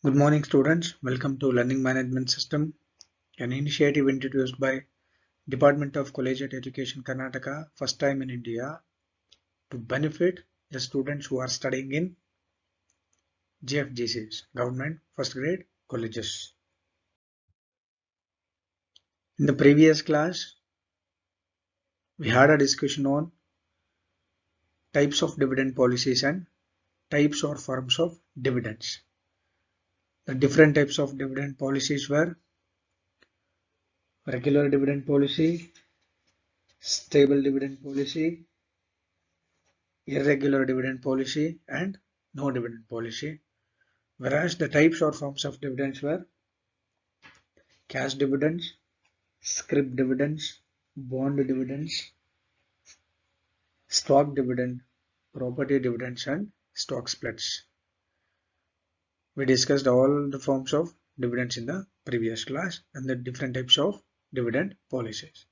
Good morning, students. Welcome to Learning Management System, an initiative introduced by Department of Collegiate Education Karnataka, first time in India, to benefit the students who are studying in GFGCs, Government First Grade Colleges. In the previous class, we had a discussion on types of dividend policies and types or forms of dividends. The different types of dividend policies were regular dividend policy, stable dividend policy, irregular dividend policy, and no dividend policy, whereas the types or forms of dividends were cash dividends, scrip dividends, bond dividends, stock dividend, property dividends, and stock splits. We discussed all the forms of dividends in the previous class and the different types of dividend policies.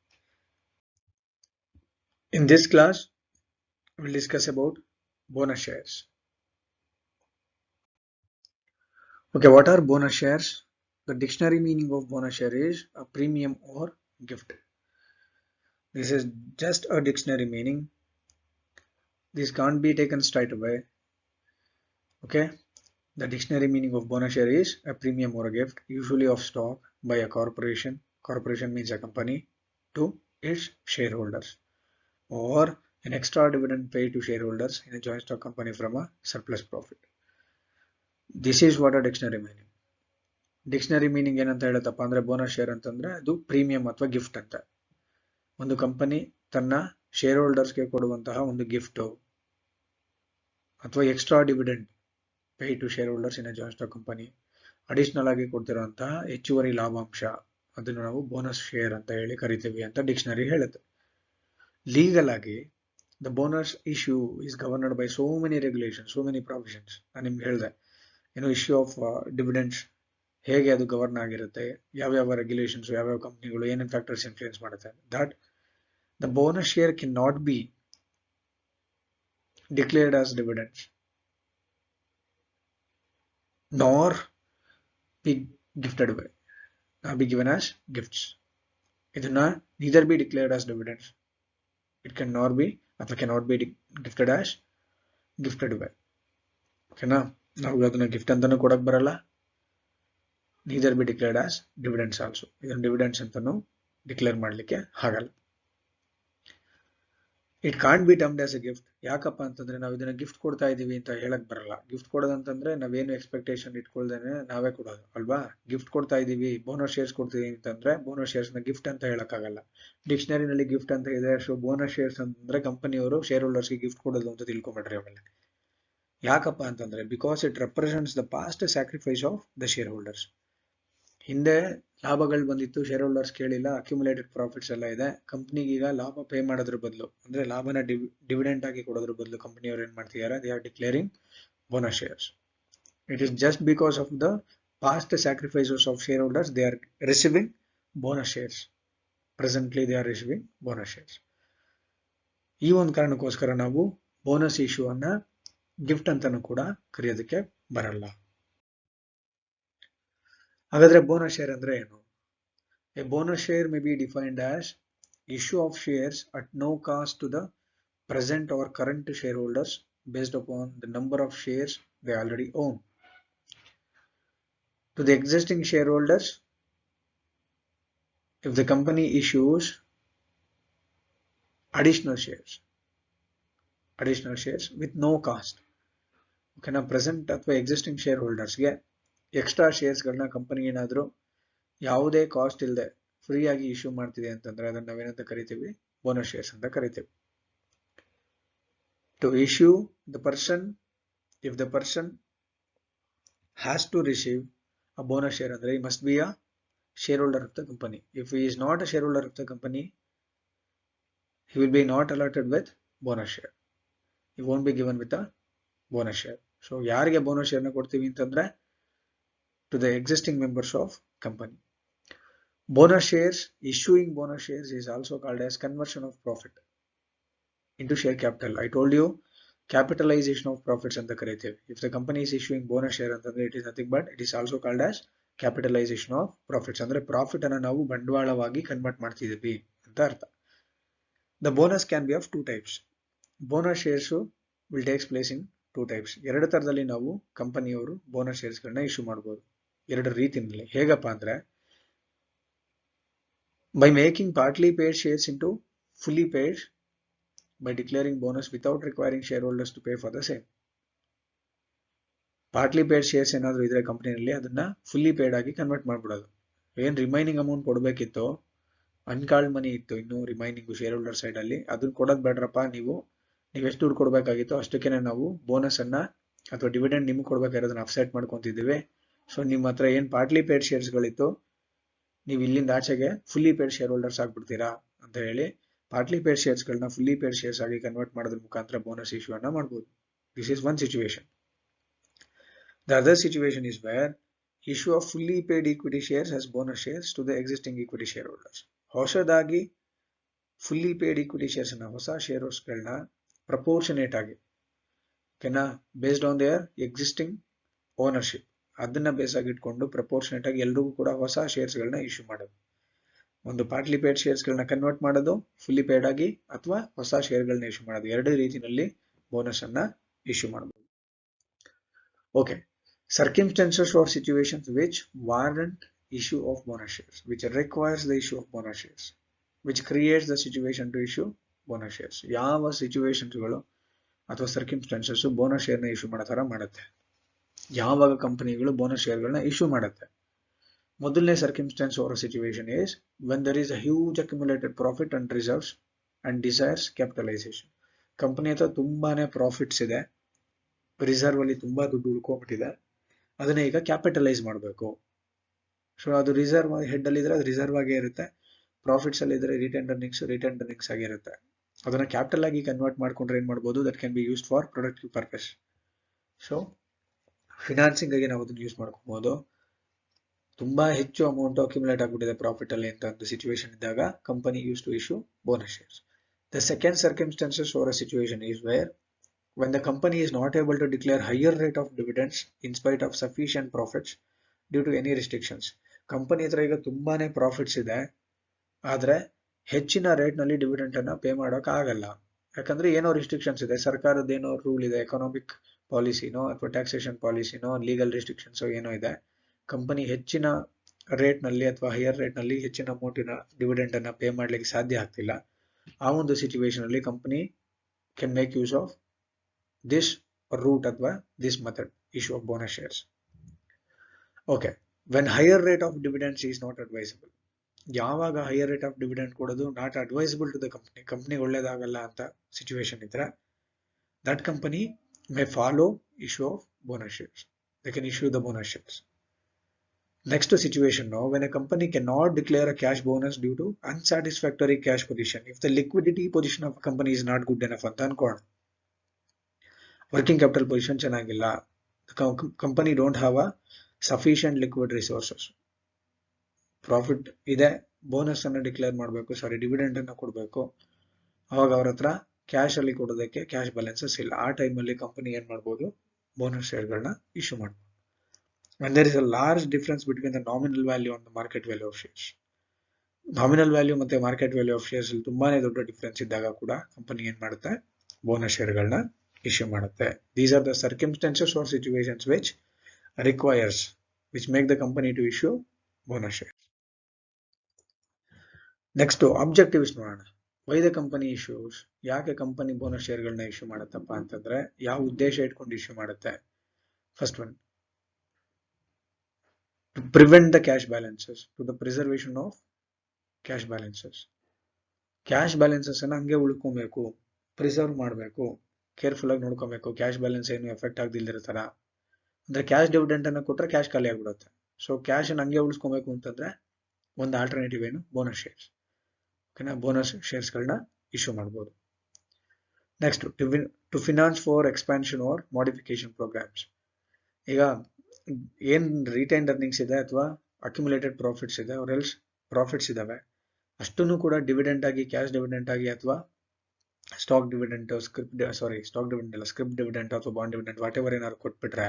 In this class, we'll discuss about bonus shares. Okay, what are bonus shares? The dictionary meaning of bonus share is a premium or gift. This is just a dictionary meaning. This can't be taken straight away. Okay, the dictionary meaning of bonus share is a premium or a gift, usually of stock, by a corporation. Corporation means a company, to its shareholders, or an extra dividend paid to shareholders in a joint stock company from a surplus profit. This is what a dictionary meaning. Dictionary meaning ಏನಂತ ಹೇಳುತ್ತಪ್ಪ ಅಂದ್ರೆ bonus share ಅಂತಂದ್ರೆ ಅದು premium ಅಥವಾ gift ಅಂತ. ಒಂದು company ತನ್ನ share ಹೋಲ್ಡರ್ಸ್ಗೆ ಕೊಡುವಂತಹ ಒಂದು ಗಿಫ್ಟ್ ಅಥವಾ extra dividend pay to share holders in a joint stock company, additional ಆಗಿ ಕೊಡ್ತಿರುವಂತಹ ಹೆಚ್ಚುವರಿ ಲಾಭಾಂಶ, ಅದನ್ನು ನಾವು ಬೋನಸ್ ಶೇರ್ ಅಂತ ಹೇಳಿ ಕರಿತೀವಿ ಅಂತ ಡಿಕ್ಷನರಿ ಹೇಳುತ್ತೆ. ಲೀಗಲ್ ಆಗಿ the bonus issue is governed by so many regulation, so many provisions. ನಾನು ನಿಮ್ಗೆ ಹೇಳಿದೆ ಇಶ್ಯೂ ಆಫ್ ಡಿವಿಡೆಂಡ್ಸ್ ಹೇಗೆ ಅದು ಗವರ್ನ್ ಆಗಿರುತ್ತೆ, ಯಾವ್ಯಾವ ರೆಗ್ಯುಲೇಷನ್ಸ್, ಯಾವ್ಯಾವ ಕಂಪ್ನಿಗಳು, ಏನೇನು ಫ್ಯಾಕ್ಟರ್ಸ್ ಇನ್ಫ್ಲೂಯೆನ್ಸ್ ಮಾಡುತ್ತೆ. That the bonus share can not be declared as dividends nor be gifted by, not be given as gifts. ಇದನ್ನ neither be declared as dividends, it can not be ಅಥವಾ can not be gifted as gifted by. ಓಕೆನಾ, ನಾವು ಅದನ್ನ gift ಅಂತಾನು ಕೊಡಕ್ ಬರಲ್ಲ, neither be declared as dividends also. ಇದನ್ನ dividends ಅಂತಾನು ಡಿಕ್ಲೇರ್ ಮಾಡಲಿಕ್ಕೆ ಆಗಲ್ಲ. It can't be termed as A gift. ಯಾಕಪ್ಪ ಅಂತಂದ್ರೆ ನಾವು ಇದನ್ನ ಗಿಫ್ಟ್ ಕೊಡ್ತಾ ಇದೀವಿ ಅಂತ ಹೇಳಕ್ ಬರಲ್ಲ. ಗಿಫ್ಟ್ ಕೊಡೋದಂತಂದ್ರೆ ನಾವೇನು ಎಕ್ಸ್ಪೆಕ್ಟೇಷನ್ ಇಟ್ಕೊಳ್ದೇನೆ ನಾವೇ ಕೊಡೋದು ಅಲ್ವಾ. ಗಿಫ್ಟ್ ಕೊಡ್ತಾ ಇದೀವಿ, ಬೋನಸ್ ಶೇರ್ಸ್ ಕೊಡ್ತೀವಿ ಅಂತಂದ್ರೆ ಬೋನಸ್ ಶೇರ್ಸ್ ನ ಗಿಫ್ಟ್ ಅಂತ ಹೇಳಕ್ ಆಗಲ್ಲ. ಡಿಕ್ಷನರಿನಲ್ಲಿ ಗಿಫ್ಟ್ ಅಂತ ಇದೆ, ಸೊ ಬೋನಸ್ ಶೇರ್ಸ್ ಅಂತಂದ್ರೆ ಕಂಪನಿಯವರು ಶೇರ್ ಹೋಲ್ಡರ್ಸ್ಗೆ ಗಿಫ್ಟ್ ಕೊಡೋದು ಅಂತ ತಿಳ್ಕೊಂಬಿಡ್ರಿ ಆಮೇಲೆ. ಯಾಕಪ್ಪ ಅಂತಂದ್ರೆ because it represents the past sacrifice of the share holders. ಹಿಂದೆ ಲಾಭಗಳು ಬಂದಿತ್ತು, ಶೇರ್ ಹೋಲ್ಡರ್ಸ್ ಕೇಳಿಲ್ಲ, ಅಕ್ಯುಮುಲೇಟೆಡ್ ಪ್ರಾಫಿಟ್ಸ್ ಎಲ್ಲ ಇದೆ. ಕಂಪ್ನಿಗೆ ಈಗ ಲಾಭ ಪೇ ಮಾಡೋದ್ರ ಬದಲು, ಅಂದ್ರೆ ಲಾಭನ ಡಿವಿಡೆಂಟ್ ಆಗಿ ಕೊಡೋದ್ರ ಬದಲು ಕಂಪನಿಯವರು ಏನ್ ಮಾಡ್ತಿದ್ದಾರೆ, they are declaring bonus shares. It is just because of the past sacrifices of share holders they are receiving bonus shares. Presently they are receiving bonus shares. ಈ ಒಂದು ಕಾರಣಕ್ಕೋಸ್ಕರ ನಾವು ಬೋನಸ್ ಇಶ್ಯೂ ಅನ್ನ ಗಿಫ್ಟ್ ಅಂತಾನು ಕೂಡ ಕರೆಯೋದಕ್ಕೆ ಬರಲ್ಲ. ಹಾಗಾದ್ರೆ ಬೋನಸ್ ಶೇರ್ ಅಂದ್ರೆ ಏನು? A bonus share may be defined as issue of shares at no cost to the present or current shareholders based upon the number of shares they already own. To the existing shareholders, if the company issues additional shares with no cost, okay, na present ಅಥವಾ existing shareholders ಗೆ extra shares ಗಳನ್ನ company ಏನಾದ್ರು ಯಾವುದೇ cost ಇಲ್ಲದೆ free ಆಗಿ issue ಮಾಡ್ತಿದೆ ಅಂತಂದ್ರೆ ಅದನ್ನ ನಾವೇನಂತ ಕರಿತೀವಿ, ಬೋನಸ್ ಶೇರ್ಸ್ ಅಂತ ಕರಿತೀವಿ. To issue the person, if the person has to receive a bonus share andre he must be a shareholder of the company. If he is not a shareholder of the company, he will be not allotted with bonus share. He won't be given with a bonus share. So ಯಾರಿಗೆ bonus share ನ ಕೊಡ್ತೀವಿ ಅಂತಂದ್ರೆ to the existing members of company. Bonus shares, issuing bonus shares is also called as conversion of profit into share capital. I told you capitalisation of profits ಅಂತ ಕರೀತೇವೆ. If the company is issuing bonus share ಅಂತಂದ್ರೆ it is nothing but it is also called as capitalisation of profits. ಅಂದ್ರೆ profit ಅನ್ನ ನಾವು ಬಂಡವಾಳವಾಗಿ convert ಮಾಡ್ತಿದ್ದೀವಿ ಅಂತ ಅರ್ಥ. The bonus can be of two types. Bonus shares will takes place in two types. ಎರಡು ತರದಲ್ಲಿ ನಾವು ಕಂಪನಿಯವರು ಬೋನಸ್ ಶೇರ್ಸ್ ಗಳನ್ನ ಇಶ್ಯೂ ಮಾಡಬಹುದು, ಎರಡು ರೀತಿಯಲ್ಲಿ. ಹೇಗಪ್ಪ ಅಂದ್ರೆ, by making partly paid shares into fully paid by declaring bonus without requiring shareholders to pay for the same. Partly paid shares ಏನಾದ್ರು ಇದ್ರೆ ಕಂಪನಿಯಲ್ಲಿ ಅದನ್ನ ಫುಲ್ಲಿ ಪೇಡ್ ಆಗಿ ಕನ್ವರ್ಟ್ ಮಾಡ್ಬಿಡೋದು. ಏನ್ ರಿಮೈನಿಂಗ್ ಅಮೌಂಟ್ ಕೊಡಬೇಕಿತ್ತು, ಅನ್ಕಾಲ್ಡ್ ಮನಿ ಇತ್ತು ಇನ್ನು ರಿಮೈನಿಂಗ್ ಶೇರ್ ಹೋಲ್ಡರ್ ಸೈಡ್ ಅಲ್ಲಿ, ಅದನ್ನ ಕೊಡೋದ್ ಬೇಡ್ರಪ್ಪ, ನೀವು ಎಷ್ಟು ದುಡ್ಡು ಕೊಡಬೇಕಾಗಿತ್ತು ಅಷ್ಟಕ್ಕೇನೆ ನಾವು ಬೋನಸ್ ಅನ್ನ ಅಥವಾ ಡಿವಿಡೆಂಡ್ ನಿಮ್ಗೆ ಕೊಡ್ಬೇಕಾಗಿರೋದನ್ನ ಅಫ್ಸೆಟ್ ಮಾಡ್ಕೊಂತಿದ್ದೀವಿ. ಸೊ ನಿಮ್ಮ ಹತ್ರ ಏನ್ ಪಾರ್ಟ್ಲಿ ಪೇಡ್ ಶೇರ್ಸ್ ಗಳಿತ್ತು, ನೀವು ಇಲ್ಲಿಂದ ಆಚೆಗೆ ಫುಲ್ಲಿ ಪೇಡ್ ಶೇರ್ ಹೋಲ್ಡರ್ಸ್ ಆಗ್ಬಿಡ್ತೀರಾ ಅಂತ ಹೇಳಿ ಪಾರ್ಟ್ಲಿ ಪೇಡ್ ಶೇರ್ಸ್ ಗಳನ್ನ ಫುಲ್ಲಿ ಪೇಡ್ ಶೇರ್ಸ್ ಆಗಿ ಕನ್ವರ್ಟ್ ಮಾಡೋದ್ರ ಮುಖಾಂತರ ಬೋನಸ್ ಇಶ್ಯೂ ಅನ್ನ ಮಾಡಬಹುದು. This is one situation. The other situation is where issue of fully paid equity shares as bonus shares to the existing equity share holders. ಹೊಸದಾಗಿ fully paid equity shares ಅನ್ನ, ಹೊಸ share holders ಗಳನ್ನ proportionate ಆಗಿ based on their existing ownership, ಅದನ್ನ base ಆಗಿ ಇಟ್ಕೊಂಡು proportionate ಆಗಿ ಎಲ್ರಿಗೂ ಕೂಡ ಹೊಸ ಶೇರ್ಸ್ ಗಳನ್ನ ಇಶ್ಯೂ ಮಾಡೋದು. ಒಂದು ಪಾರ್ಟ್ಲಿ ಪೇಡ್ ಶೇರ್ಸ್ ಗಳನ್ನ ಕನ್ವರ್ಟ್ ಮಾಡೋದು ಫುಲ್ಲಿ ಪೇಡ್ ಆಗಿ, ಅಥವಾ ಹೊಸ ಶೇರ್ ಗಳನ್ನ ಇಶ್ಯೂ ಮಾಡೋದು. ಎರಡು ರೀತಿಯಲ್ಲಿ ಬೋನಸ್ ಅನ್ನ ಇಶ್ಯೂ ಮಾಡಬಹುದು. Okay, circumstances or situations which warrant issue of bonus shares, which requires the issue of bonus shares, which creates the situation to issue bonus shares. ಯಾವ ಸಿಚುವೇಶನ್ಸ್ ಗಳು ಅಥವಾ ಸರ್ಕಮ್ಸ್ಟಾನ್ಸಸ್ ಬೋನಸ್ ಶೇರ್ ನ issue ಮಾಡೋ ತರ ಮಾಡುತ್ತೆ, ಯಾವಾಗ ಕಂಪನಿಗಳು ಬೋನಸ್ ಶೇರ್ ಗಳನ್ನ ಇಶ್ಯೂ ಮಾಡುತ್ತೆ. ಮೊದಲನೇ circumstances R situation is when there is a huge accumulated profit and reserves and desires capitalization. Company ಹತ್ರ ತುಂಬಾನೇ ಪ್ರಾಫಿಟ್ಸ್ ಇದೆ, ರಿಸರ್ವ್ ಅಲ್ಲಿ ತುಂಬಾ ದುಡ್ಡು ಉಳ್ಕೊಂಡ್ಬಿಟ್ಟಿದೆ, ಅದನ್ನ ಈಗ ಕ್ಯಾಪಿಟಲೈಸ್ ಮಾಡಬೇಕು. ಸೊ ಅದು ರಿಸರ್ವ್ ಹೆಡ್ ಅಲ್ಲಿ ಇದ್ರೆ ಅದು ರಿಸರ್ವ್ ಆಗೇ ಇರುತ್ತೆ, ಪ್ರಾಫಿಟ್ಸ್ ಅಲ್ಲಿ ಇದ್ರೆ ರಿಟರ್ನ್ ಅರ್ನಿಂಗ್ಸ್ ಆಗಿರುತ್ತೆ. ಅದನ್ನ ಕ್ಯಾಪಿಟಲ್ ಆಗಿ ಕನ್ವರ್ಟ್ ಮಾಡ್ಕೊಂಡ್ರೆ ಏನ್ ಮಾಡ್ಬೋದು, that can be used for productive purpose. So financing ಆಗಿ ನಾವು ಅದನ್ನ ಯೂಸ್ ಮಾಡ್ಕೋಬಹುದು. ತುಂಬಾ ಹೆಚ್ಚು ಅಮೌಂಟ್ ಅಕ್ಯುಮುಲೇಟ್ ಆಗ್ಬಿಟ್ಟಿದೆ ಪ್ರಾಫಿಟ್ ಅಲ್ಲಿ ಅಂತ ಒಂದು ಸಿಚುವೇಶನ್ ಇದ್ದಾಗ company use to issue bonus shares. The second circumstances for a situation is where when the company is not able to declare higher rate of dividends in spite of sufficient profits due to any restrictions. Company ಹತ್ರ ಈಗ ತುಂಬಾನೇ profits ಇದೆ, ಆದ್ರೆ ಹೆಚ್ಚಿನ rate ನಲ್ಲಿ dividend ಅನ್ನ pay ಮಾಡೋಕ್ ಆಗಲ್ಲ. ಯಾಕಂದ್ರೆ ಏನೋ ರಿಸ್ಟ್ರಿಕ್ಷನ್ಸ್ ಇದೆ, ಸರ್ಕಾರದ ಏನೋ ರೂಲ್ ಇದೆ, ಎಕನಾಮಿಕ್ ಪಾಲಿಸಿನೋ ಅಥವಾ ಟ್ಯಾಕ್ಸೇಷನ್ ಪಾಲಿಸಿನೋ ಲೀಗಲ್ ರಿಸ್ಟ್ರಿಕ್ಷನ್ಸ್ ಏನೋ ಇದೆ. ಕಂಪನಿ ಹೆಚ್ಚಿನ ರೇಟ್ ನಲ್ಲಿ ಅಥವಾ ಹೈಯರ್ ರೇಟ್ ನಲ್ಲಿ ಹೆಚ್ಚಿನ ಅಮೌಂಟಿನ ಡಿವಿಡೆಂಟ್ ಅನ್ನ ಪೇ ಮಾಡ್ಲಿಕ್ಕೆ ಸಾಧ್ಯ ಆಗ್ತಿಲ್ಲ. ಆ ಒಂದು ಸಿಚುವೇಶನ್ ಅಲ್ಲಿ company can make use of this route ಅಥವಾ this method, issue of bonus shares. Okay, when higher rate of dividends is not advisable. ಯಾವಾಗ ಹೈಯರ್ ರೇಟ್ ಆಫ್ ಡಿವಿಡೆಂಡ್ ಕೊಡೋದು not advisable to the company ಒಳ್ಳೇದಾಗಲ್ಲ ಅಂತ situation ಇದ್ರೆ, that company may follow issue of bonus shares. They can issue the bonus shares. Next situation now, when a company cannot declare a cash bonus due to unsatisfactory cash position, if the liquidity position of a company is not good enough ಅಂತ ಅನ್ಕೋಣ, working capital position ಚೆನ್ನಾಗಿಲ್ಲ, company don't have a sufficient liquid resources, profit ಇದೆ, bonus ಅನ್ನ declare ಮಾಡಬೇಕು, dividend ಅನ್ನ ಕೊಡಬೇಕು, ಅವಾಗ ಅವ್ರ ಹತ್ರ ಕ್ಯಾಶ್ ಅಲ್ಲಿ ಕೊಡೋದಕ್ಕೆ ಕ್ಯಾಶ್ ಬ್ಯಾಲೆನ್ಸಸ್ ಇಲ್ಲ. ಆ ಟೈಮ್ ಅಲ್ಲಿ ಕಂಪನಿ ಏನ್ ಮಾಡ್ಬೋದು, ಬೋನಸ್ ಶೇರ್ ಗಳನ್ನ ಇಶ್ಯೂ ಮಾಡ್ಬೋದು. When there is a large difference between the nominal value and the market value of shares. Nominal value ಮತ್ತೆ market value of shares ಅಲ್ಲಿ ತುಂಬಾನೇ ದೊಡ್ಡ ಡಿಫರೆನ್ಸ್ ಇದ್ದಾಗ ಕೂಡ ಕಂಪನಿ ಏನ್ ಮಾಡುತ್ತೆ, ಬೋನಸ್ ಶೇರ್ ಗಳನ್ನ ಇಶ್ಯೂ ಮಾಡುತ್ತೆ. These are the circumstances or situations which make the company to issue bonus shares. Next, objectives ನೋಡೋಣ. Why the company issues, ಯಾಕೆ ಕಂಪನಿ ಬೋನಸ್ ಶೇರ್ ಗಳನ್ನ ಇಶ್ಯೂ ಮಾಡುತ್ತಪ್ಪ ಅಂತಂದ್ರೆ ಯಾವ ಉದ್ದೇಶ ಇಟ್ಕೊಂಡು ಇಶ್ಯೂ ಮಾಡುತ್ತೆ. First one, to prevent the cash balances, to the preservation of cash balances. Cash balances ಅನ್ನ ಹಂಗೆ ಉಳ್ಕೊಬೇಕು, ಪ್ರಿಸರ್ವ್ ಮಾಡಬೇಕು, ಕೇರ್ಫುಲ್ ಆಗಿ ನೋಡ್ಕೊಬೇಕು, ಕ್ಯಾಶ್ ಬ್ಯಾಲೆನ್ಸ್ ಏನು ಎಫೆಕ್ಟ್ ಆಗದಿಲ್ಲದಿರೋ ತರ. ಅಂದ್ರೆ ಕ್ಯಾಶ್ ಡಿವಿಡೆಂಟ್ ಅನ್ನ ಕೊಟ್ರೆ ಕ್ಯಾಶ್ ಖಾಲಿ ಆಗ್ಬಿಡುತ್ತೆ. ಸೊ ಕ್ಯಾಶ್ ಅನ್ನ ಹಂಗೆ ಉಳಿಸ್ಕೊಬೇಕು ಅಂತಂದ್ರೆ ಒಂದು ಆಲ್ಟರ್ನೇಟಿವ್ ಏನು, ಬೋನಸ್ ಶೇರ್ಸ್. ಓಕೆನಾ, ಬೋನಸ್ ಶೇರ್ಸ್ ಗಳನ್ನ ಇಶ್ಯೂ ಮಾಡಬಹುದು. Next, to finance for expansion or modification programs. ಈಗ ಏನ್ ರಿಟೈನ್ಡ್ ಅರ್ನಿಂಗ್ಸ್ ಇದೆ ಅಥವಾ ಅಕ್ಯುಮುಲೇಟೆಡ್ ಪ್ರಾಫಿಟ್ಸ್ ಇದೆ, ಪ್ರಾಫಿಟ್ಸ್ ಇದಾವೆ, ಅಷ್ಟನ್ನು ಕೂಡ ಡಿವಿಡೆಂಟ್ ಆಗಿ, ಕ್ಯಾಶ್ ಡಿವಿಡೆಂಟ್ ಆಗಿ ಅಥವಾ ಸ್ಟಾಕ್ ಡಿವಿಡೆಂಟ್ ಸ್ಟಾಕ್ ಡಿವಿಡೆಂಟ್ ಇಲ್ಲ, ಸ್ಕ್ರಿಪ್ಟ್ ಡಿವಿಡೆಂಟ್ ಅಥವಾ ಬಾಂಡ್ ಡಿವಿಡೆಂಟ್ ವಾಟ್ ಎವರ್ ಏನಾದ್ರು ಕೊಟ್ಬಿಟ್ರೆ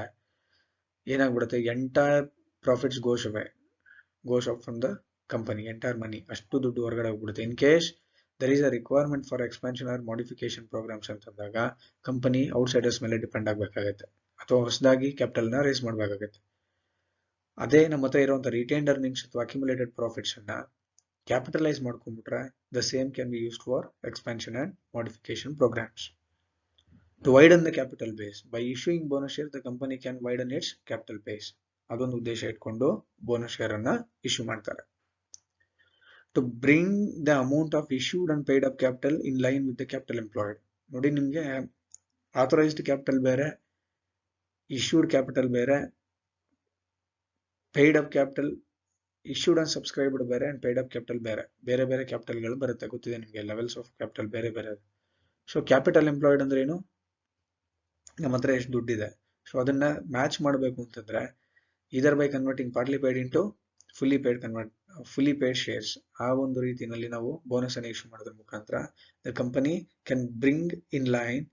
ಏನಾಗ್ಬಿಡುತ್ತೆ, entire profits goes out from the company, entire money, ಅಷ್ಟು ದುಡ್ಡು ಹೊರಗಡೆ ಹೋಗ್ಬಿಡುತ್ತೆ. In case there is a requirement for expansion or modification programmes ಅಂತಂದಾಗ ಕಂಪನಿ ಔಟ್ಸೈಡರ್ಸ್ ಮೇಲೆ ಡಿಪೆಂಡ್ ಆಗಬೇಕಾಗುತ್ತೆ ಅಥವಾ ಹೊಸದಾಗಿ ಕ್ಯಾಪಿಟಲ್ನ ರೇಸ್ ಮಾಡಬೇಕಾಗುತ್ತೆ. ಅದೇ ನಮ್ಮ ಹತ್ರ ಇರುವಂಥ ರಿಟೈನ್ಡ್ ಅರ್ನಿಂಗ್ಸ್ ಅಥವಾ ಅಕ್ಯುಮುಲೇಟೆಡ್ ಪ್ರಾಫಿಟ್ಸ್ ಅನ್ನ ಕ್ಯಾಪಿಟಲೈಸ್ ಮಾಡ್ಕೊಂಡ್ಬಿಟ್ರೆ the same can be used for expansion and modification programs. To widen the capital base by issuing bonus shares, the company can widen its capital base. ಅದೊಂದು ಉದ್ದೇಶ ಇಟ್ಕೊಂಡು bonus share ಅನ್ನ issue ಮಾಡ್ತಾರೆ. To bring the amount of issued and paid up capital in line with the capital employed. ನೋಡಿ, ನಿಮ್ಗೆ authorised capital ಬೇರೆ, issued capital ಬೇರೆ, paid up capital, issued and subscribed ಬೇರೆ ಅಂಡ್ ಪೇಯ್ಡ್ ಅಪ್ ಕ್ಯಾಪಿಟಲ್ ಬೇರೆ, ಬೇರೆ ಬೇರೆ ಕ್ಯಾಪಿಟಲ್ಗಳು ಬರುತ್ತೆ, ಗೊತ್ತಿದೆ ನಿಮಗೆ, ಲೆವೆಲ್ಸ್ ಆಫ್ ಕ್ಯಾಪಿಟಲ್ ಬೇರೆ ಬೇರೆ. ಸೊ ಕ್ಯಾಪಿಟಲ್ ಎಂಪ್ಲಾಯ್ಡ್ ಅಂದ್ರೆ ಏನು, ನಮ್ಮ ಹತ್ರ ಎಷ್ಟು ದುಡ್ಡಿದೆ, ಸೊ ಅದನ್ನ ಮ್ಯಾಚ್ ಮಾಡಬೇಕು ಅಂತಂದ್ರೆ ಇದರ್ by converting partly paid into fully paid shares, ಆ ಒಂದು ರೀತಿಯಲ್ಲಿ ನಾವು ಬೋನಸ್ ಅನ್ನು ಇಶ್ಯೂ ಮಾಡೋದ್ರ ಮುಖಾಂತರ the company can bring in line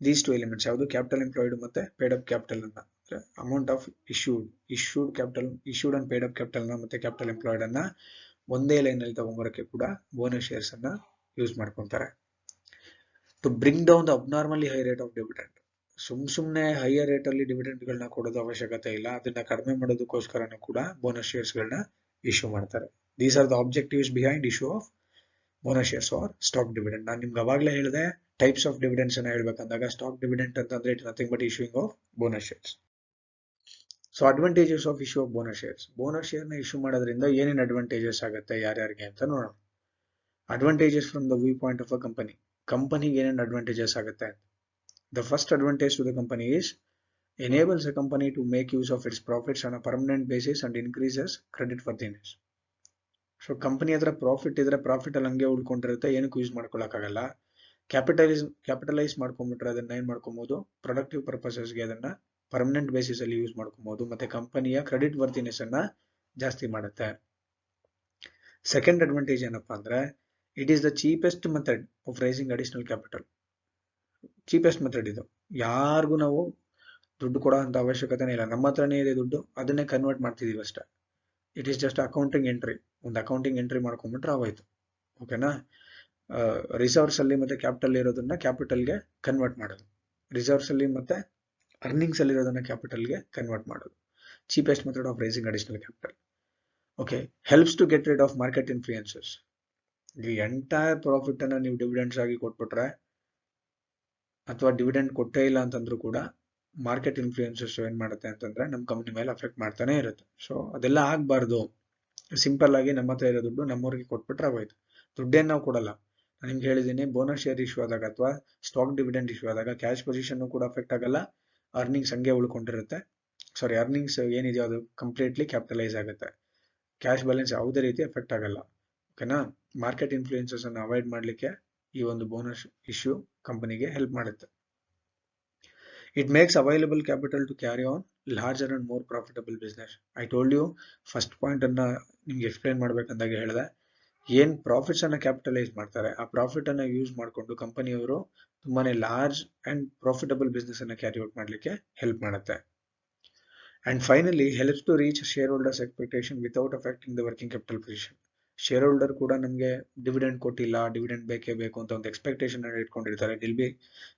these two elements, ಯಾವುದು ಕ್ಯಾಪಿಟಲ್ ಎಂಪ್ಲಾಯ್ಡ್ ಮತ್ತೆ ಪೇಯ್ಡ್ ಅಪ್ ಕ್ಯಾಪಿಟಲ್ ಅನ್ನ, amount of issued and paid up capital ನ ಮತ್ತೆ ಕ್ಯಾಪಿಟಲ್ ಎಂಪ್ಲಾಯ್ಡ್ ಅನ್ನ ಒಂದೇ ಲೈನ್ ಅಲ್ಲಿ ತಗೊಂಬರಕ್ಕೆ ಕೂಡ ಬೋನಸ್ ಶೇರ್ಸ್ ಅನ್ನ ಯೂಸ್ ಮಾಡ್ಕೊಂತಾರೆ. To bring down the abnormally high rate of dividend, ಸುಮ್ನೆ ಹೈಯರ್ ರೇಟ್ ಅಲ್ಲಿ ಡಿವಿಡೆಂಟ್ ಗಳನ್ನ ಕೊಡೋದು ಅವಶ್ಯಕತೆ ಇಲ್ಲ, ಅದನ್ನ ಕಡಿಮೆ ಮಾಡೋದಕ್ಕೋಸ್ಕರನೂ ಕೂಡ ಬೋನಸ್ ಶೇರ್ಸ್ ಗಳನ್ನ ಇಶ್ಯೂ ಮಾಡ್ತಾರೆ. These are the objectives behind issue of bonus shares or stock dividend. ನಾನು ನಿಮ್ಗೆ ಅವಾಗಲೇ ಹೇಳಿದೆ, ಟೈಪ್ಸ್ ಆಫ್ ಡಿವಿಡೆಂಡ್ಸ್ ಅನ್ನ ಹೇಳ್ಬೇಕಂದಾಗ ಸ್ಟಾಕ್ ಡಿವಿಡೆಂಟ್ ಅಂತಂದ್ರೆ it nothing but issuing of bonus shares. So advantages of issue of bonus shares, bonus share ನ issue ಮಾಡೋದ್ರಿಂದ ಏನೇನು ಅಡ್ವಾಂಟೇಜಸ್ ಆಗುತ್ತೆ ಯಾರ್ಯಾರಿಗೆ ಅಂತ ನೋಡೋಣ. Advantages from the viewpoint of a ಕಂಪನಿಗೆ ಏನೇನು ಅಡ್ವಾಂಟೇಜಸ್ ಆಗುತ್ತೆ. The first advantage to the company is enables a company to make use of its profits on a permanent basis and increases credit worthiness. So company ಹತ್ರ profit ಇದ್ರೆ profit ಅಲ್ಲಿ ಹಂಗೆ ಉಳ್ಕೊಂಡಿರುತ್ತೆ, ಏನಕ್ಕೂ use ಮಾಡ್ಕೊಳಕ್ಕಾಗಲ್ಲ. Capitalise ಮಾಡ್ಕೊಂಡ್ಬಿಟ್ರೆ ಅದನ್ನ ಏನ್ ಮಾಡ್ಕೊಬಹುದು, productive ಪರ್ಪಸಸ್ಗೆ ಅದನ್ನ permanent basis ಅಲ್ಲಿ use ಮಾಡ್ಕೊಬಹುದು, ಮತ್ತೆ ಕಂಪನಿಯ ಕ್ರೆಡಿಟ್ ವರ್ತಿನೆಸ್ ಅನ್ನ ಜಾಸ್ತಿ ಮಾಡುತ್ತೆ. ಸೆಕೆಂಡ್ ಅಡ್ವಾಂಟೇಜ್ ಏನಪ್ಪಾ ಅಂದ್ರೆ it is the cheapest method of raising additional capital. Cheapest method ಇದು, ಯಾರಿಗೂ ನಾವು ದುಡ್ಡು ಕೊಡೋ ಅಂತ ಅವಶ್ಯಕತೆನೇ ಇಲ್ಲ, ನಮ್ಮ ಹತ್ರನೇ ಇದೆ ದುಡ್ಡು, ಅದನ್ನೇ ಕನ್ವರ್ಟ್ ಮಾಡ್ತಿದೀವಿ ಅಷ್ಟೇ. It is just accounting entry, ಒಂದು ಅಕೌಂಟಿಂಗ್ ಎಂಟ್ರಿ ಮಾಡ್ಕೊಂಡ್ಬಿಟ್ರೆ ಆಗೋಯ್ತು, ಓಕೆನಾ. ರಿಸರ್ವ್ಸ್ ಅಲ್ಲಿ ಮತ್ತೆ ಕ್ಯಾಪಿಟಲ್ ಇರೋದನ್ನ ಕ್ಯಾಪಿಟಲ್ಗೆ ಕನ್ವರ್ಟ್ ಮಾಡೋದು, ರಿಸರ್ವ್ಸ್ ಅಲ್ಲಿ ಮತ್ತೆ ಅರ್ನಿಂಗ್ಸ್ ಅಲ್ಲಿ ಇರೋದನ್ನ ಕ್ಯಾಪಿಟಲ್ಗೆ ಕನ್ವರ್ಟ್ ಮಾಡೋದು, cheapest method of raising additional capital. Okay, helps to get rid of market influences. ಈ ಎಂಟೈರ್ ಪ್ರಾಫಿಟ್ ಅನ್ನ ನೀವು ಡಿವಿಡೆಂಡ್ಸ್ ಆಗಿ ಕೊಟ್ಬಿಟ್ರೆ ಅಥವಾ ಡಿವಿಡೆಂಡ್ ಕೊಟ್ಟೇ ಇಲ್ಲ ಅಂತಂದ್ರೂ ಕೂಡ ಮಾರ್ಕೆಟ್ ಇನ್ಫ್ಲೂಯೆನ್ಸಸ್ ಏನ್ ಮಾಡುತ್ತೆ ಅಂತಂದ್ರೆ ನಮ್ಮ ಕಂಪನಿ ಮೇಲೆ ಅಫೆಕ್ಟ್ ಮಾಡ್ತಾನೆ ಇರುತ್ತೆ. ಸೊ ಅದೆಲ್ಲ ಆಗ್ಬಾರ್ದು, ಸಿಂಪಲ್ ಆಗಿ ನಮ್ಮ ಹತ್ರ ಇರೋ ದುಡ್ಡು ನಮ್ಮವ್ರಿಗೆ ಕೊಟ್ಬಿಟ್ರೆ ಆಗೋಯ್ತು. ದುಡ್ಡೇನು ನಾವು ಕೊಡಲ್ಲ. ನಾನು ನಿಮ್ಗೆ ಹೇಳಿದ್ದೀನಿ, ಬೋನಸ್ ಶೇರ್ ಇಶ್ಯೂ ಆದಾಗ ಅಥವಾ ಸ್ಟಾಕ್ ಡಿವಿಡೆಂಡ್ ಇಶ್ಯೂ ಆದಾಗ ಕ್ಯಾಶ್ ಪೊಸಿಷನ್ ಕೂಡ ಅಫೆಕ್ಟ್ ಆಗಲ್ಲ, ಅರ್ನಿಂಗ್ಸ್ ಹಂಗೆ ಉಳ್ಕೊಂಡಿರುತ್ತೆ. ಅರ್ನಿಂಗ್ಸ್ ಏನಿದೆಯೋ ಅದು ಕಂಪ್ಲೀಟ್ಲಿ ಕ್ಯಾಪಿಟಲೈಸ್ ಆಗುತ್ತೆ, ಕ್ಯಾಶ್ ಬ್ಯಾಲೆನ್ಸ್ ಯಾವುದೇ ರೀತಿ ಎಫೆಕ್ಟ್ ಆಗಲ್ಲ, ಓಕೆನಾ. ಮಾರ್ಕೆಟ್ ಇನ್ಫ್ಲೂಯೆನ್ಸಸ್ ಅನ್ನು ಅವಾಯ್ಡ್ ಮಾಡ್ಲಿಕ್ಕೆ ಈ ಒಂದು ಬೋನಸ್ ಇಶ್ಯೂ ಕಂಪನಿಗೆ ಹೆಲ್ಪ್ ಮಾಡುತ್ತೆ. It makes available capital to carry on larger and more profitable business. I told you first point ಅನ್ನ ನಿಮ್ಗೆ ಎಕ್ಸ್ಪ್ಲೈನ್ ಮಾಡ್ಬೇಕಂದಾಗ ಹೇಳಿದೆ, ಏನ್ ಪ್ರಾಫಿಟ್ಸ್ ಅನ್ನ ಕ್ಯಾಪಿಟಲೈಸ್ ಮಾಡ್ತಾರೆ ಆ ಪ್ರಾಫಿಟ್ ಅನ್ನ ಯೂಸ್ ಮಾಡಿಕೊಂಡು ಕಂಪನಿಯವರು ತುಂಬಾನೇ ಲಾರ್ಜ್ ಅಂಡ್ ಪ್ರಾಫಿಟಬಲ್ ಬಿಸ್ನೆಸ್ ಅನ್ನ ಕ್ಯಾರಿ ಔಟ್ ಮಾಡ್ಲಿಕ್ಕೆ ಹೆಲ್ಪ್ ಮಾಡುತ್ತೆ. And finally helps to reach share holders expectation without affecting the working capital position. Share holder ಕೂಡ ನಮಗೆ ಡಿವಿಡೆಂಡ್ ಕೊಟ್ಟಿಲ್ಲ, ಡಿವಿಡೆಂಡ್ ಬೇಕೇ ಬೇಕು ಅಂತ ಒಂದು ಎಕ್ಸ್ಪೆಕ್ಟೇಷನ್ ಇಟ್ಕೊಂಡಿರ್ತಾರೆ. It will be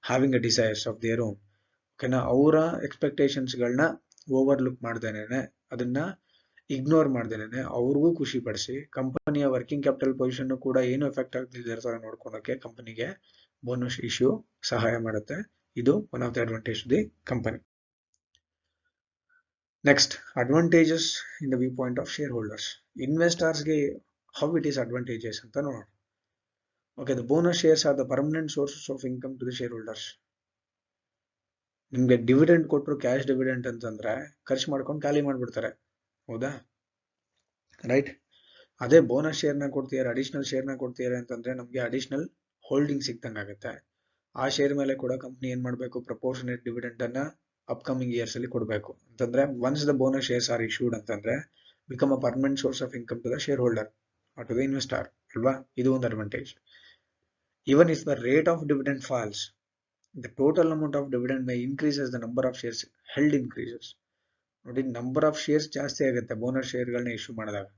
having a desires of their own, ಓಕೆನಾ. ಅವರ ಎಕ್ಸ್ಪೆಕ್ಟೇಷನ್ಸ್ಗಳನ್ನ ಓವರ್ಲುಕ್ ಮಾಡ್ದೇನೆ, ಅದನ್ನ ಇಗ್ನೋರ್ ಮಾಡ್ದೇನೆ ಅವ್ರಿಗೂ ಖುಷಿ ಪಡಿಸಿ ಕಂಪನಿಯ ವರ್ಕಿಂಗ್ ಕ್ಯಾಪಿಟಲ್ ಪೊಸಿಷನ್ ಕೂಡ ಏನು ಎಫೆಕ್ಟ್ ಆಗ್ತಿದೆ ತರ ನೋಡ್ಕೊಳಕ್ಕೆ ಕಂಪನಿಗೆ ಬೋನಸ್ ಇಶ್ಯೂ ಸಹಾಯ ಮಾಡುತ್ತೆ. ಇದು one of the advantage the company. Next, advantages in the viewpoint of shareholders. ಇನ್ವೆಸ್ಟರ್ಸ್ಗೆ ಹೌ ಇಟ್ ಈಸ್ ಅಡ್ವಾಂಟೇಜಸ್ ಅಂತ ನೋಡೋಣ. Okay, the bonus shares are the permanent sources of income to the share holders. ನಿಮ್ಗೆ dividend ಕೊಟ್ಟರು, cash dividend ಅಂತಂದ್ರೆ ಖರ್ಚು ಮಾಡ್ಕೊಂಡು ಖಾಲಿ ಮಾಡ್ಬಿಡ್ತಾರೆ, ಹೌದಾ, ರೈಟ್. ಅದೇ ಬೋನಸ್ ಶೇರ್ನ ಕೊಡ್ತೀಯಾರ, ಅಡಿಷನಲ್ ಶೇರ್ನ ಕೊಡ್ತೀಯಾರ ಅಂತಂದ್ರೆ ನಮ್ಗೆ ಅಡಿಷನಲ್ ಹೋಲ್ಡಿಂಗ್ ಸಿಕ್ತಂಗ ಆಗುತ್ತೆ. ಆ ಶೇರ್ ಮೇಲೆ ಕೂಡ ಕಂಪ್ನಿ ಏನ್ ಮಾಡ್ಬೇಕು, ಪ್ರಪೋರ್ಷನೇಟ್ ಡಿವಿಡೆಂಟ್ ಅನ್ನ ಅಪ್ಕಮಿಂಗ್ ಇಯರ್ಸ್ ಅಲ್ಲಿ ಕೊಡಬೇಕು. ಅಂತಂದ್ರೆ once the bonus shares are issued ಅಂತಂದ್ರೆ become a permanent source of income to the shareholder to the investor, ಅಲ್ವಾ. ಇದು ಒಂದು advantage. Even if the rate of dividend falls, the total amount of dividend may increase as the number of shares held increases. ನೋಡಿ, number of shares ಜಾಸ್ತಿ ಆಗುತ್ತೆ bonus ಶೇರ್ಗಳನ್ನ issue ಮಾಡಿದಾಗ.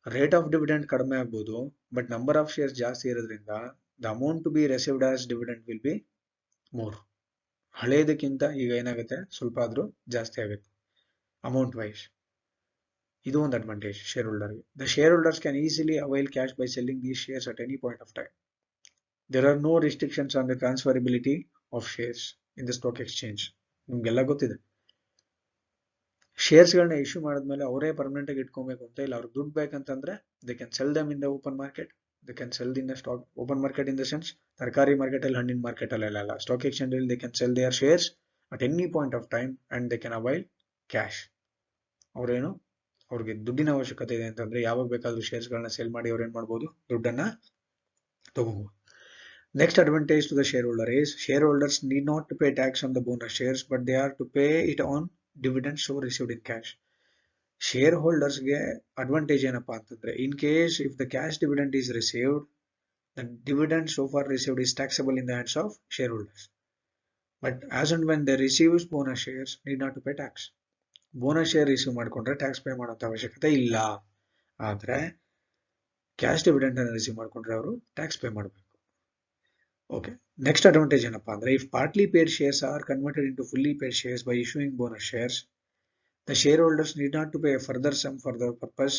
Rate of dividend ಕಡಿಮೆ ಆಗ್ಬೋದು, ಬಟ್ ನಂಬರ್ ಆಫ್ ಶೇರ್ಸ್ ಜಾಸ್ತಿ ಇರೋದ್ರಿಂದ the amount to be received as dividend will be more. ಹಳೇದಕ್ಕಿಂತ ಈಗ ಏನಾಗುತ್ತೆ, ಸ್ವಲ್ಪ ಆದ್ರೂ ಜಾಸ್ತಿ ಆಗುತ್ತೆ ಅಮೌಂಟ್ ವೈಸ್. ಇದು ಒಂದು ಅಡ್ವಾಂಟೇಜ್ ಶೇರ್ ಹೋಲ್ಡರ್ಗೆ. The share holders can easily avail cash by selling these shares at any point of time. There are no restrictions on the transferability of shares in the stock exchange. ನಿಮ್ಗೆಲ್ಲ ಗೊತ್ತಿದೆ, ಶೇರ್ಸ್ಗಳನ್ನ issue ಮಾಡಿದ್ಮೇಲೆ ಅವರೇ permanent ಆಗಿ ಇಟ್ಕೊಬೇಕು ಅಂತ ಇಲ್ಲ. ಅವ್ರಿಗೆ ದುಡ್ಡು ಬೇಕಂತಂದ್ರೆ they can sell them in the open market. They can sell in the stock open market in the sense ತರಕಾರಿ ಮಾರ್ಕೆಟ್ ಅಲ್ಲಿ, ಹಣ್ಣಿನ ಮಾರ್ಕೆಟ್ ಅಲ್ಲ, ಸ್ಟಾಕ್ ಎಕ್ಸ್ಚೇಂಜ್ ಅಲ್ಲಿ they can sell their shares at any point of time and they can avail cash. ಅವ್ರೇನು, ಅವ್ರಿಗೆ ದುಡ್ಡಿನ ಅವಶ್ಯಕತೆ ಇದೆ ಅಂತಂದ್ರೆ ಯಾವಾಗ ಬೇಕಾದ್ರೂ ಶೇರ್ಸ್ಗಳನ್ನ ಸೇಲ್ ಮಾಡಿ ಅವ್ರೇನ್ ಮಾಡ್ಬೋದು, ದುಡ್ಡನ್ನ ತಗೋಬಹುದು. Next advantage to the shareholder is shareholders need not to pay tax on the bonus shares, but they are to pay it on dividends so received in cash. ಶೇರ್ ಹೋಲ್ಡರ್ಸ್ಗೆ ಅಡ್ವಾಂಟೇಜ್ ಏನಪ್ಪಾ ಅಂತಂದ್ರೆ, in case if the cash dividend is received, the dividend so far received is taxable in the hands of shareholders. But as and when they receives bonus shares, need not to pay tax. Bonus share receive ಮಾಡ್ಕೊಂಡ್ರೆ tax pay ಮಾಡೋಂಥ ಅವಶ್ಯಕತೆ ಇಲ್ಲ. ಆದ್ರೆ cash dividend ಅನ್ನು receive ಮಾಡ್ಕೊಂಡ್ರೆ ಅವರು tax pay ಮಾಡಬೇಕು. Okay, next advantage ಏನಪ್ಪಾ ಅಂದ್ರೆ, if partly paid shares are converted into fully paid shares by issuing bonus shares, the shareholders need not to pay a further sum for the purpose.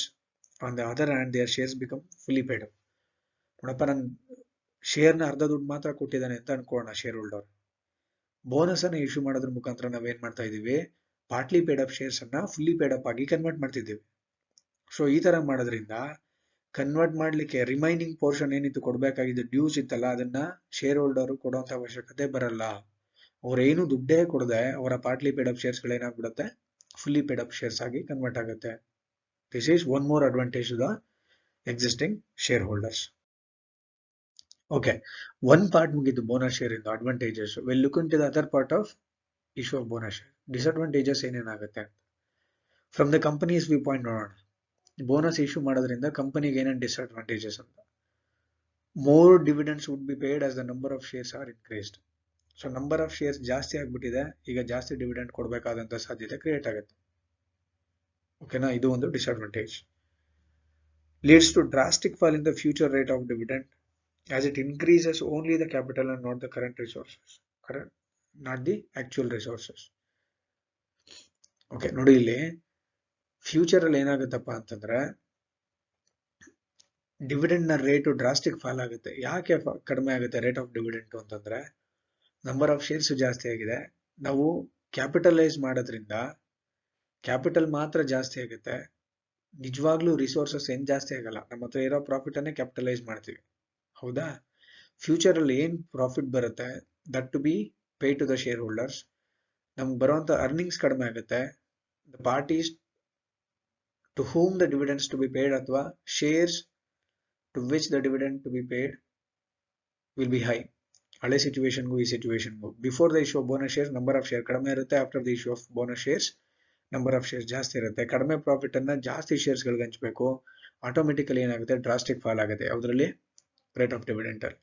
On the other hand, their shares become fully paid up. ನೋಡಪ್ಪ, ನನ್ನ ಶೇರ್ನ ಅರ್ಧ ದುಡ್ಡು ಮಾತ್ರ ಕೊಟ್ಟಿದ್ದಾನೆ ಅಂತ ಅನ್ಕೋಣ share holder. Bonus ಅನ್ನ issue ಮಾಡೋದ್ರ ಮುಖಾಂತರ ನಾವೇನ್ ಮಾಡ್ತಾ ಇದೀವಿ, ಪಾರ್ಟ್ಲಿ ಪೇಡ್ ಅಪ್ ಶೇರ್ಸ್ ಅನ್ನ ಫುಲ್ಲಿ ಪೇಡ್ ಅಪ್ ಆಗಿ ಕನ್ವರ್ಟ್ ಮಾಡ್ತಿದ್ದೀವಿ. ಸೊ ಈ ತರ ಮಾಡೋದ್ರಿಂದ ಕನ್ವರ್ಟ್ ಮಾಡ್ಲಿಕ್ಕೆ ರಿಮೈನಿಂಗ್ ಪೋರ್ಷನ್ ಏನಿತ್ತು ಕೊಡ್ಬೇಕಾಗಿದ್ದು ಡ್ಯೂಸ್ ಇತ್ತಲ್ಲ, ಅದನ್ನ ಶೇರ್ ಹೋಲ್ಡರ್ ಕೊಡುವಂತ ಅವಶ್ಯಕತೆ ಬರಲ್ಲ. ಅವ್ರೇನು ದುಡ್ಡೇ ಕೊಡದೆ ಅವರ ಪಾರ್ಟ್ಲಿ ಪೇಡ್ ಅಪ್ ಶೇರ್ಸ್ ಗಳೇನಾಗ್ಬಿಡುತ್ತೆ, fully paid up shares ಆಗಿ ಕನ್ವರ್ಟ್ ಆಗುತ್ತೆ. This is one more advantage to the existing shareholders. Okay, one part ಮುಗಿದು ಬೋನಸ್ ಶೇರ್ ಇಂದ advantages. We'll look into the other part of issue of bonus share. Disadvantages ಏನೇನಾಗುತ್ತೆ from the company's viewpoint ನೋಡೋಣ. Bonus issue ಮಾಡೋದ್ರಿಂದ ಕಂಪನಿಗೆ ಏನೇನು disadvantages ಅಂತ. More dividends would be paid as the number of shares are increased. So number of shares ಜಾಸ್ತಿ ಆಗ್ಬಿಟ್ಟಿದೆ, ಈಗ ಜಾಸ್ತಿ ಡಿವಿಡೆಂಡ್ ಕೊಡಬೇಕಾದಂತ ಸಾಧ್ಯತೆ ಕ್ರಿಯೇಟ್ ಆಗುತ್ತೆ. ಓಕೆನಾ, ಇದು ಒಂದು disadvantage. Leads to drastic fall in the future rate of dividend as it increases only the capital and not the current resources, not the actual resources. Okay, ನೋಡಿ ಇಲ್ಲಿ ಫ್ಯೂಚರ್ ಅಲ್ಲಿ ಏನಾಗುತ್ತಪ್ಪ ಅಂತಂದ್ರೆ, ಡಿವಿಡೆಂಡ್ ನ ರೇಟ್ ಡ್ರಾಸ್ಟಿಕ್ ಫಾಲ್ ಆಗುತ್ತೆ. ಯಾಕೆ ಕಡಿಮೆ ಆಗುತ್ತೆ rate of dividend ಅಂತಂದ್ರೆ, ನಂಬರ್ ಆಫ್ ಶೇರ್ಸ್ ಜಾಸ್ತಿ ಆಗಿದೆ. ನಾವು ಕ್ಯಾಪಿಟಲೈಸ್ ಮಾಡೋದ್ರಿಂದ ಕ್ಯಾಪಿಟಲ್ ಮಾತ್ರ ಜಾಸ್ತಿ ಆಗುತ್ತೆ, ನಿಜವಾಗ್ಲೂ ರಿಸೋರ್ಸಸ್ ಏನ್ ಜಾಸ್ತಿ ಆಗಲ್ಲ. ನಮ್ಮ ಹತ್ರ ಇರೋ ಪ್ರಾಫಿಟ್ ಅನ್ನೇ ಕ್ಯಾಪಿಟಲೈಸ್ ಮಾಡ್ತೀವಿ, ಹೌದಾ? ಫ್ಯೂಚರ್ ಅಲ್ಲಿ ಏನ್ ಪ್ರಾಫಿಟ್ ಬರುತ್ತೆ, that to be pay to the share holders. ನಮ್ಗೆ ಬರುವಂತ ಅರ್ನಿಂಗ್ಸ್ ಕಡಿಮೆ ಆಗುತ್ತೆ. The parties to whom the dividends to be paid ಅಥವಾ shares to which the dividend to be paid will be high. ಹಳೆ ಸಿಚುವೇಶನ್ಗೂ ಈ ಸಿಚುವೇಶನ್ಗೂ before the issue of bonus shares number of share ಕಡಿಮೆ ಇರುತ್ತೆ. After the issue of bonus shares number of shares ಜಾಸ್ತಿ ಇರುತ್ತೆ. ಕಡಿಮೆ ಪ್ರಾಫಿಟ್ ಅನ್ನ ಜಾಸ್ತಿ ಶೇರ್ಸ್ ಗಳಿಗೆ ಹಂಚಬೇಕು. ಆಟೋಮೆಟಿಕಲಿ ಏನಾಗುತ್ತೆ, ಡ್ರಾಸ್ಟಿಕ್ ಫಾಲ್ ಆಗುತ್ತೆ ಯಾವುದ್ರಲ್ಲಿ, ರೇಟ್ ಆಫ್ ಡಿವಿಡೆಂಟ್ ಅಲ್ಲಿ.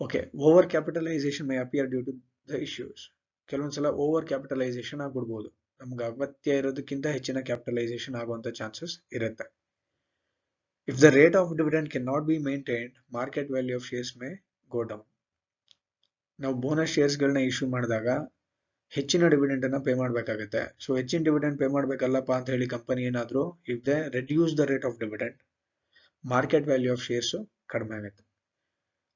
Okay, over capitalization may appear due to the issues. ಕೆಲವೊಂದ್ಸಲ ಓವರ್ ಕ್ಯಾಪಿಟಲೈಸೇಷನ್ ಆಗ್ಬಿಡ್ಬೋದು, ನಮ್ಗೆ ಅಗತ್ಯ ಇರೋದಕ್ಕಿಂತ ಹೆಚ್ಚಿನ ಕ್ಯಾಪಿಟಲೈಸೇಷನ್ ಆಗುವಂತ ಚಾನ್ಸಸ್ ಇರುತ್ತೆ. If the rate of dividend can not be maintained, market value of shares may go down. ನಾವು ಬೋನಸ್ ಶೇರ್ಸ್ ಗಳನ್ನ ಇಶ್ಯೂ ಮಾಡಿದಾಗ ಹೆಚ್ಚಿನ ಡಿವಿಡೆಂಡ್ ಅನ್ನ ಪೇ ಮಾಡಬೇಕಾಗುತ್ತೆ. ಸೊ ಹೆಚ್ಚಿನ ಡಿವಿಡೆಂಡ್ ಪೇ ಮಾಡ್ಬೇಕಲ್ಲಪ್ಪ ಅಂತ ಹೇಳಿ ಕಂಪನಿ ಏನಾದ್ರು if they reduce the rate of dividend, market value of shares ಕಡಿಮೆ ಆಗುತ್ತೆ.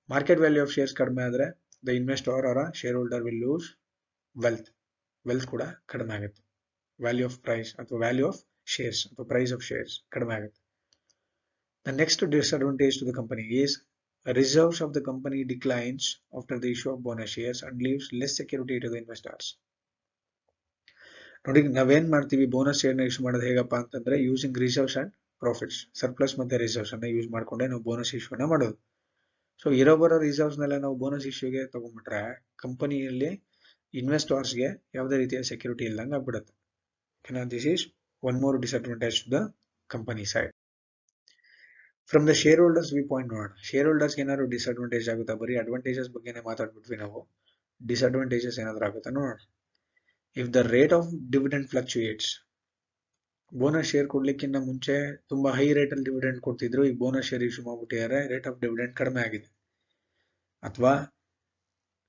ಮಾರ್ಕೆಟ್ ವ್ಯಾಲ್ಯೂ ಆಫ್ ಶೇರ್ಸ್ ಕಡಿಮೆ ಆದ್ರೆ the investor or share holder will lose wealth ಕೂಡ ಕಡಿಮೆ ಆಗುತ್ತೆ. ವ್ಯಾಲ್ಯೂ ಆಫ್ ಪ್ರೈಸ್ ಅಥವಾ ವ್ಯಾಲ್ಯೂ ಆಫ್ ಶೇರ್ಸ್ ಅಥವಾ ಪ್ರೈಸ್ ಆಫ್ ಶೇರ್ಸ್ ಕಡಿಮೆ ಆಗುತ್ತೆ. The next disadvantage to the company is reserves of the company declines after the issue of bonus shares and leaves less security to the investors. ನೋಡಿ, ನಾವೇನ್ ಮಾಡ್ತೀವಿ, bonus share ನ issue ಮಾಡೋದು ಹೇಗಪ್ಪ ಅಂತಂದ್ರೆ, using reserves and profits, surplus ಮತ್ತೆ reserves ಅನ್ನ use ಮಾಡ್ಕೊಂಡೆ ನಾವು ಬೋನಸ್ ಇಶ್ಯೂನ ಮಾಡೋದು. ಸೊ ಇರೋ ಬರೋ ರಿಸರ್ವ್ಸ್ ನೆಲ್ಲ ನಾವು ಬೋನಸ್ ಇಶ್ಯೂಗೆ ತಗೊಂಡ್ಬಿಟ್ರೆ ಕಂಪನಿಯಲ್ಲಿ ಇನ್ವೆಸ್ಟರ್ಸ್ಗೆ ಯಾವುದೇ ರೀತಿಯ ಸೆಕ್ಯೂರಿಟಿ ಇಲ್ಲಂಗೆ ಆಗ್ಬಿಡುತ್ತೆ. This is one more disadvantage to the company side. From the share holders view point ನೋಡೋಣ. ಶೇರ್ ಹೋಲ್ಡರ್ಸ್ ಏನಾದ್ರು ಡಿಸ್ಅಡ್ವಾಂಟೇಜ್ ಆಗುತ್ತಾ? ಬರೀ ಅಡ್ವಾಂಟೇಜಸ್ ಬಗ್ಗೆನೇ ಮಾತಾಡ್ಬಿಟ್ವಿ ನಾವು. ಡಿಸ್ಅಡ್ವಾಂಟೇಜಸ್ ಏನಾದ್ರು ಆಗುತ್ತಾ ನೋಡೋಣ. If the rate of dividend fluctuates, bonus share ಕೊಡ್ಲಿಕ್ಕಿಂತ ಮುಂಚೆ ತುಂಬಾ ಹೈ ರೇಟ್ ಅಲ್ಲಿ ಡಿವಿಡೆಂಡ್ ಕೊಡ್ತಿದ್ರು, ಈಗ ಬೋನಸ್ ಶೇರ್ ಇಶ್ಯೂ ಮಾಡ್ಬಿಟ್ಟಿದ್ದಾರೆ, ರೇಟ್ ಆಫ್ ಡಿವಿಡೆಂಡ್ ಕಡಿಮೆ ಆಗಿದೆ. ಅಥವಾ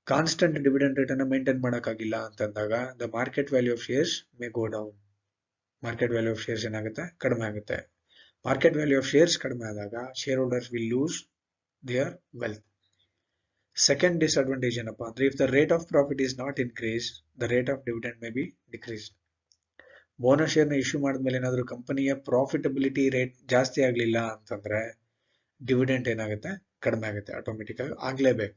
ಕಾನ್ಸ್ಟೆಂಟ್ ಡಿವಿಡೆಂಡ್ ರೇಟ್ ಅನ್ನ ಮೇಂಟೈನ್ ಮಾಡೋಕ್ಕಾಗಿಲ್ಲ ಅಂತಂದಾಗ the market value of shares may go down. Market value of shares ಏನಾಗುತ್ತೆ? ಕಡಿಮೆ ಆಗುತ್ತೆ. ಮಾರ್ಕೆಟ್ ವ್ಯಾಲ್ಯೂ ಆಫ್ ಶೇರ್ಸ್ ಕಡಿಮೆ ಆದಾಗ shareholders will lose their wealth. Second disadvantage ಏನಪ್ಪಾ ಅಂದ್ರೆ, if the rate of profit is not increase the rate of dividend may be decrease. Bonus share ನ issue ಮಾಡಿದ್ಮೇಲೆ ಏನಾದ್ರು ಕಂಪನಿಯ ಪ್ರಾಫಿಟಬಿಲಿಟಿ ರೇಟ್ ಜಾಸ್ತಿ ಆಗ್ಲಿಲ್ಲ ಅಂತಂದ್ರೆ ಡಿವಿಡೆಂಡ್ ಏನಾಗುತ್ತೆ? ಕಡಿಮೆ ಆಗುತ್ತೆ, ಆಟೋಮೆಟಿಕ್ ಆಗಿ ಆಗ್ಲೇಬೇಕು.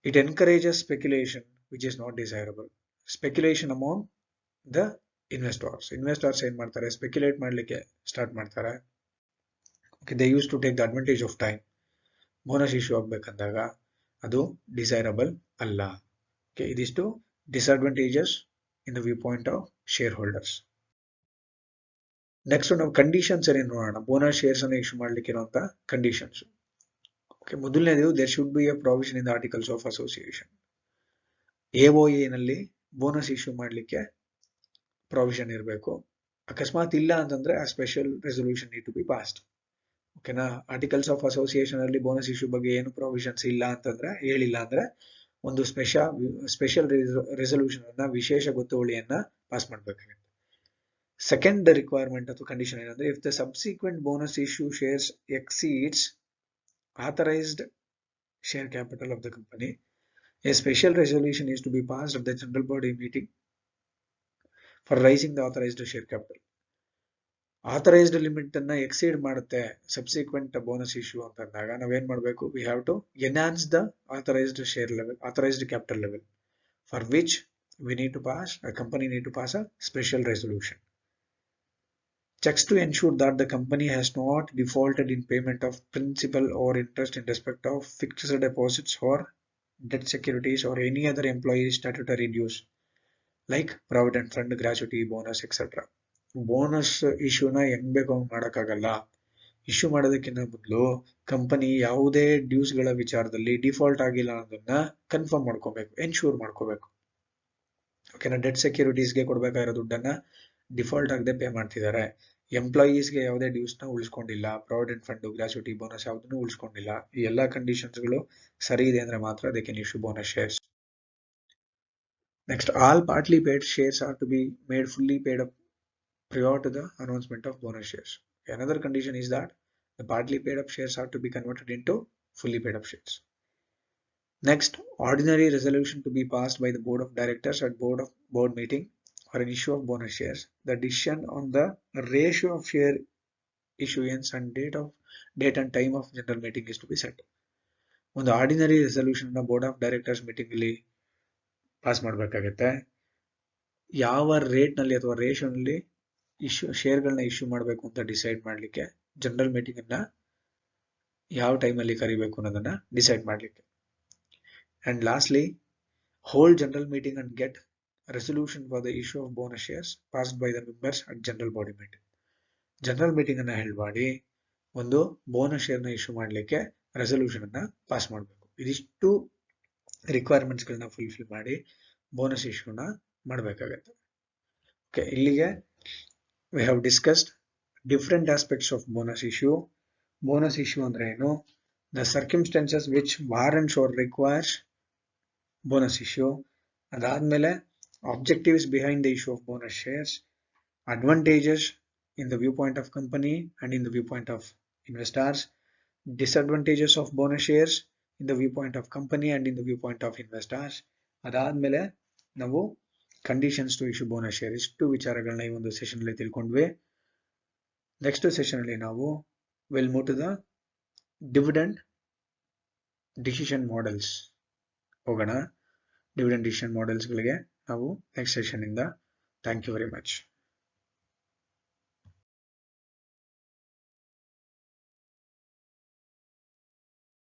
It encourages speculation which is not desirable. Speculation among the investors ಏನ್ ಮಾಡ್ತಾರೆ? ಸ್ಪೆಕ್ಯುಲೇಟ್ ಮಾಡ್ಲಿಕ್ಕೆ ಸ್ಟಾರ್ಟ್ ಮಾಡ್ತಾರೆ. They use to take the advantage of time. Bonus issue ಆಗ್ಬೇಕಂದಾಗ ಅದು ಡಿಸೈರಬಲ್ ಅಲ್ಲ. ಇದಿಷ್ಟು disadvantages in the viewpoint of shareholders. Next ನಾವು conditions ಏನೇನು ನೋಡೋಣ. ಬೋನಸ್ ಶೇರ್ಸ್ ಅನ್ನು ಇಶ್ಯೂ ಮಾಡ್ಲಿಕ್ಕೆ ಇರುವಂತ ಕಂಡೀಷನ್ಸ್. ಮೊದಲನೇದು, there should be a provision in the articles of association. AOA ನಲ್ಲಿ ಬೋನಸ್ ಇಶ್ಯೂ ಮಾಡ್ಲಿಕ್ಕೆ ಪ್ರಾವಿಷನ್ ಇರಬೇಕು. ಅಕಸ್ಮಾತ್ ಇಲ್ಲ ಅಂತಂದ್ರೆ ಆ special resolution need to be passed. ಓಕೆನಾ? ಆರ್ಟಿಕಲ್ಸ್ ಆಫ್ ಅಸೋಸಿಯೇಷನ್ ಅಲ್ಲಿ ಬೋನಸ್ ಇಶ್ಯೂ ಬಗ್ಗೆ ಏನು ಪ್ರಾವಿಷನ್ಸ್ ಇಲ್ಲ ಅಂತಂದ್ರೆ, ಹೇಳಿಲ್ಲ ಅಂದ್ರೆ ಒಂದು ಸ್ಪೆಷಲ್ ರೆಸೊಲ್ಯೂಷನ್ ಅನ್ನ, ವಿಶೇಷ ಗೊತ್ತುವಳಿಯನ್ನ ಪಾಸ್ ಮಾಡಬೇಕಾಗುತ್ತೆ. ಸೆಕೆಂಡ್ ರಿಕ್ವೈರ್ಮೆಂಟ್ ಅಥವಾ ಕಂಡೀಷನ್ ಏನಂದ್ರೆ, if the subsequent bonus issue shares exceeds authorized share capital of the company, a special resolution is to be passed at the general body meeting for raising the authorized share capital. Authorized limit ಅನ್ನ exceed ಮಾಡುತ್ತೆ subsequent bonus issue ಅಂತಂದಾಗ ನಾವೇನ್ ಮಾಡಬೇಕು? We have to enhance the authorized share level, authorized capital level, for which we need to pass, a company need to pass a special resolution. Checks to ensure that the company has not defaulted in payment of principal or interest in respect of fixed deposits or debt securities or any other employee statutory dues like provident fund, gratuity, bonus, etc. Bonus ಇಶ್ಯೂನ ಹೆಂಗ್ ಬೇಕು ಹಂಗ್ ಮಾಡಕ್ಕಾಗಲ್ಲ. Issue ಮಾಡೋದಕ್ಕಿಂತ ಮೊದಲು company ಯಾವುದೇ ಡ್ಯೂಸ್ಗಳ ವಿಚಾರದಲ್ಲಿ default ಆಗಿಲ್ಲ ಅನ್ನೋದನ್ನ ಕನ್ಫರ್ಮ್ ಮಾಡ್ಕೋಬೇಕು, ಎನ್ಶೂರ್ ಮಾಡ್ಕೋಬೇಕು. ಓಕೆನಾ? ಡೆಟ್ ಸೆಕ್ಯೂರಿಟೀಸ್ಗೆ ಕೊಡ್ಬೇಕಾಗಿರೋ ದುಡ್ಡನ್ನ ಡಿಫಾಲ್ಟ್ ಆಗದೆ ಪೇ ಮಾಡ್ತಿದ್ದಾರೆ. ಎಂಪ್ಲಾಯೀಸ್ಗೆ ಯಾವುದೇ ಡ್ಯೂಸ್ ನ ಉಳಿಸ್ಕೊಂಡಿಲ್ಲ, ಪ್ರಾವಿಡೆಂಟ್ ಫಂಡ್, ಗ್ರಾಚ್ಯುಟಿ, ಬೋನಸ್ ಯಾವುದನ್ನು ಉಳಿಸ್ಕೊಂಡಿಲ್ಲ. ಈ ಎಲ್ಲಾ ಕಂಡೀಷನ್ಸ್ ಗಳು ಸರಿ ಇದೆ ಅಂದ್ರೆ ಮಾತ್ರ they can issue bonus shares. Next, all partly paid shares are to be made fully paid up prior to the announcement of bonus shares. Another condition is that the partly paid up shares are to be converted into fully paid up shares. Next, ordinary resolution to be passed by the board of directors at board meeting or an issue of bonus shares. The decision on the ratio of share issuance and date and time of general meeting is to be set. ಒಂದು ordinary resolution ನ board of directors meeting ಅಲ್ಲಿ pass ಮಾಡಬೇಕಾಗುತ್ತೆ. ಯಾವ rate ನಲ್ಲಿ ಅಥವಾ ratio ನಲ್ಲಿ ಶೇರ್ಗಳನ್ನ issue ಮಾಡಬೇಕು ಅಂತ ಡಿಸೈಡ್ ಮಾಡ್ಲಿಕ್ಕೆ, ಜನರಲ್ ಮೀಟಿಂಗ್ ಅನ್ನ ಯಾವ ಟೈಮ್ ಅಲ್ಲಿ ಕರಿಬೇಕು ಅನ್ನೋದನ್ನ ಡಿಸೈಡ್ ಮಾಡ್ಲಿಕ್ಕೆ. And lastly, hold general meeting and get resolution for the issue of bonus shares passed by the members at general body meeting. General meeting ಅನ್ನ ಹೆಲ್ಡ್ ಮಾಡಿ ಒಂದು ಬೋನಸ್ ಶೇರ್ ನ ಇಶ್ಯೂ ಮಾಡ್ಲಿಕ್ಕೆ ರೆಸೊಲ್ಯೂಷನ್ ಅನ್ನ ಪಾಸ್ ಮಾಡಬೇಕು. ಇದಿಷ್ಟು requirements ಗಳನ್ನ fulfil ಮಾಡಿ ಬೋನಸ್ ಇಶ್ಯೂನ ಮಾಡಬೇಕಾಗತ್ತೆ. ಓಕೆ, ಇಲ್ಲಿಗೆ we have discussed different aspects of bonus issue. Bonus issue ಅಂದ್ರೆ ಏನು? The circumstances which warrants or requires bonus issue. ಅದಾದ್ಮೇಲೆ objectives behind the issue of bonus shares, advantages in the viewpoint of company and in the viewpoint of investors, disadvantages of bonus shares in the viewpoint of company and in the viewpoint of investors. ಅದಾದ್ಮೇಲೆ ನಾವು conditions to issue bonus share, ಇಷ್ಟು ವಿಚಾರಗಳನ್ನ ಈ ಒಂದು session ಅಲ್ಲಿ ತಿಳ್ಕೊಂಡ್ವಿ. Next session ಅಲ್ಲಿ ನಾವು will move to the dividend decision models ಹೋಗೋಣ. ಡಿವಿಡೆಂಡ್ ಡಿಸಿಷನ್ ಮಾಡೆಲ್ಸ್ ಗಳಿಗೆ ನಾವು ನೆಕ್ಸ್ಟ್ ಸೆಷನ್ ಇಂದ. Thank you very much.